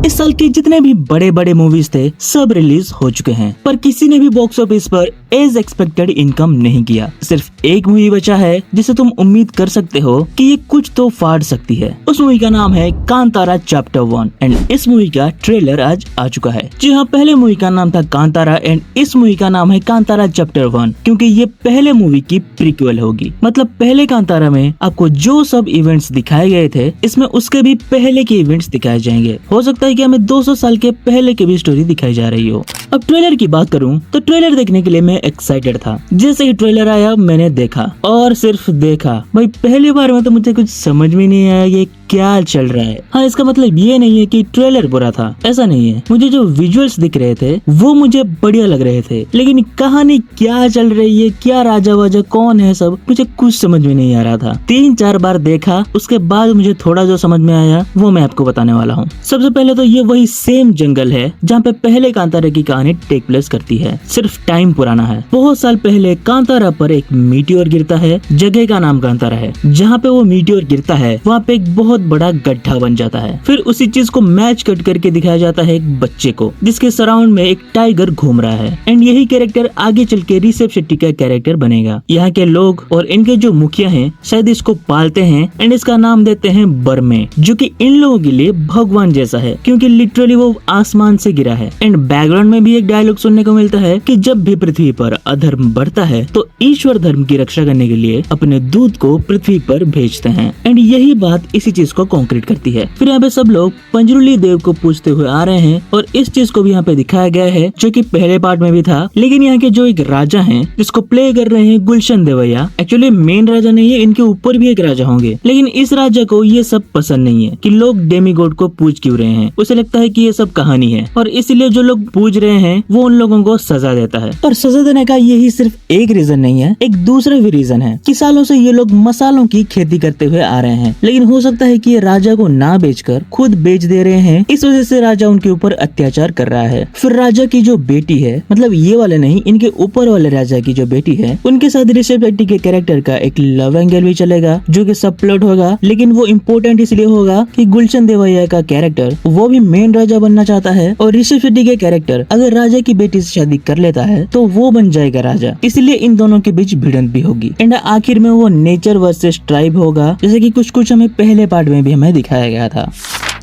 इस साल के जितने भी बड़े बड़े मूवीज थे सब रिलीज हो चुके हैं, पर किसी ने भी बॉक्स ऑफिस पर एज एक्सपेक्टेड इनकम नहीं किया। सिर्फ एक मूवी बचा है जिसे तुम उम्मीद कर सकते हो कि ये कुछ तो फाड़ सकती है। उस मूवी का नाम है कांतारा चैप्टर 1 एंड इस मूवी का ट्रेलर आज आ चुका है। जी हाँ, पहले मूवी का नाम था कांतारा एंड इस मूवी का नाम है कांतारा चैप्टर 1, क्योंकि ये पहले मूवी की प्रीक्वल होगी। मतलब पहले कांतारा में आपको जो सब इवेंट्स दिखाए गए थे, इसमें उसके भी पहले के इवेंट्स दिखाए जाएंगे। हो सकता है कि हमें 200 साल के पहले की भी स्टोरी दिखाई जा रही हो। अब ट्रेलर की बात करूं तो ट्रेलर देखने के लिए मैं एक्साइटेड था। जैसे ही ट्रेलर आया मैंने देखा और सिर्फ देखा। भाई पहली बार में तो मुझे कुछ समझ में नहीं आया ये क्या चल रहा है। हाँ, इसका मतलब ये नहीं है कि ट्रेलर बुरा था, ऐसा नहीं है। मुझे जो विजुअल्स दिख रहे थे वो मुझे बढ़िया लग रहे थे, लेकिन कहानी क्या चल रही है, क्या राजा वाजा कौन है, सब मुझे कुछ समझ में नहीं आ रहा था। 3-4 बार देखा, उसके बाद मुझे थोड़ा जो समझ में आया वो मैं आपको बताने वाला हूँ। सबसे पहले तो ये वही सेम जंगल है जहाँ पे पहले कांतारा की कहानी टेक प्लेस करती है, सिर्फ टाइम पुराना है। बहुत साल पहले कांतारा पर एक मीटियोर गिरता है, जगह का नाम कांतारा है। जहाँ पे वो मीटियोर गिरता है वहाँ पे एक बहुत बड़ा गड्ढा बन जाता है। फिर उसी चीज को मैच कट करके दिखाया जाता है एक बच्चे को, जिसके सराउंड में एक टाइगर घूम रहा है। एंड यही कैरेक्टर आगे चल के ऋषभ शेट्टी का कैरेक्टर बनेगा। यहाँ के लोग और इनके जो मुखिया हैं शायद इसको पालते हैं एंड इसका नाम देते हैं बर्मे, जो कि इन लोगों के लिए भगवान जैसा है, क्योंकि लिटरली वो आसमान से गिरा है। एंड बैकग्राउंड में भी एक डायलॉग सुनने को मिलता है कि जब भी पृथ्वी पर अधर्म बढ़ता है तो ईश्वर धर्म की रक्षा करने के लिए अपने दूत को पृथ्वी पर भेजते हैं। एंड यही बात इसी चीज को कॉन्क्रीट करती है। फिर यहाँ पे सब लोग पंजरुली देव को पूजते हुए आ रहे हैं और इस चीज को भी यहाँ पे दिखाया गया है, जो कि पहले पार्ट में भी था। लेकिन यहाँ के जो एक राजा हैं जिसको प्ले कर रहे हैं गुलशन देवैया, एक्चुअली मेन राजा नहीं है, इनके ऊपर भी एक राजा होंगे। लेकिन इस राजा को ये सब पसंद नहीं है कि लोग डेमीगॉड को पूज क्यों रहे हैं। उसे लगता है कि ये सब कहानी है और इसलिए जो लोग पूज रहे हैं वो उन लोगों को सजा देता है। और सजा देने का यही सिर्फ एक रीजन नहीं है, एक दूसरा भी रीजन है कि सालों से ये लोग मसालों की खेती करते हुए आ रहे हैं, लेकिन हो सकता है कि ये राजा को ना बेचकर खुद बेच दे रहे हैं। इस वजह से राजा उनके ऊपर अत्याचार कर रहा है। फिर राजा की जो बेटी है, मतलब ये वाले नहीं, इनके ऊपर वाले राजा की जो बेटी है, उनके साथ ऋषभ शेट्टी के कैरेक्टर का एक लव एंगल भी चलेगा, जो कि सब प्लॉट होगा। लेकिन वो इम्पोर्टेंट इसलिए होगा कि गुलशन देवैया का कैरेक्टर वो भी मेन राजा बनना चाहता है और ऋषभ शेट्टी के कैरेक्टर अगर राजा की बेटी से शादी कर लेता है तो वो बन जाएगा राजा। इसलिए इन दोनों के बीच भिड़ंत भी होगी एंड आखिर में वो नेचर वर्सेस ट्राइब होगा, जैसे कि कुछ हमें पहले पार्ट में भी हमें दिखाया गया था।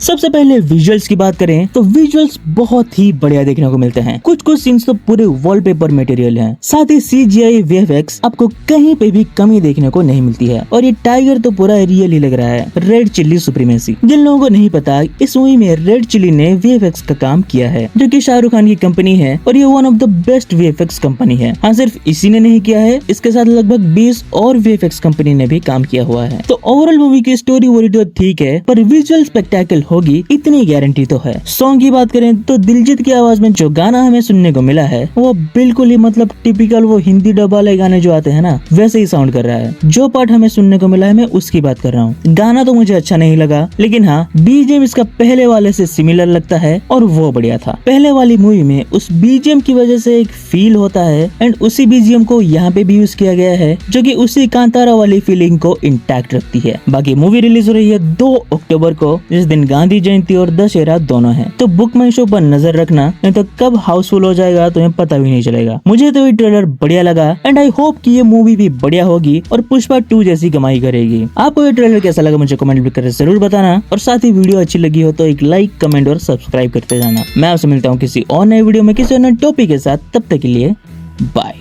सबसे पहले विजुअल्स की बात करें तो विजुअल्स बहुत ही बढ़िया देखने को मिलते हैं। कुछ सीन्स तो पूरे वॉलपेपर मटेरियल हैं। साथ ही CGI VFX आपको कहीं पे भी कमी देखने को नहीं मिलती है और ये टाइगर तो पूरा रियल ही लग रहा है। रेड चिल्ली सुप्रीमेसी, जिन लोगों को नहीं पता, इस मूवी में रेड चिल्ली ने VFX का काम किया है, जो कि शाहरुख खान की कंपनी है और ये one of the best VFX company है। हाँ, सिर्फ इसी ने नहीं किया है, इसके साथ लगभग 20 और VFX कंपनी ने भी काम किया हुआ है। तो ओवरऑल मूवी की स्टोरी वोरी तो ठीक है, पर विजुअल स्पेक्टेकल होगी इतनी गारंटी तो है। सॉन्ग की बात करें तो दिलजीत की आवाज में जो गाना हमें सुनने को मिला है वो बिल्कुल ही मतलब टिपिकल वो हिंदी डब वाले गाने जो आते हैं ना, वैसे ही साउंड कर रहा है। जो पार्ट हमें सुनने को मिला है मैं उसकी बात कर रहा हूँ। गाना तो मुझे अच्छा नहीं लगा, लेकिन हाँ BGM इसका पहले वाले से सिमिलर लगता है और वो बढ़िया था। पहले वाली मूवी में उस BGM की वजह से एक फील होता है एंड उसी BGM को यहाँ पे भी यूज किया गया है, जो कि उसी कांतारा वाली फीलिंग को इंटैक्ट रखती है। बाकी मूवी रिलीज हो रही है 2 अक्टूबर को, जिस दिन गांधी जयंती और दशहरा दोनों है। तो बुक माई शो पर नजर रखना, नहीं तो कब हाउसफुल हो जाएगा तुम्हें पता भी नहीं चलेगा। मुझे तो ये ट्रेलर बढ़िया लगा एंड आई होप कि ये मूवी भी बढ़िया होगी और पुष्पा 2 जैसी कमाई करेगी। आपको ये ट्रेलर कैसा लगा मुझे कमेंट में करके जरूर बताना और साथ ही वीडियो अच्छी लगी हो तो एक लाइक, कमेंट और सब्सक्राइब करते जाना। मैं आपसे मिलता हूँ किसी और नए वीडियो में किसी और नए टॉपिक के साथ। तब तक के लिए बाय।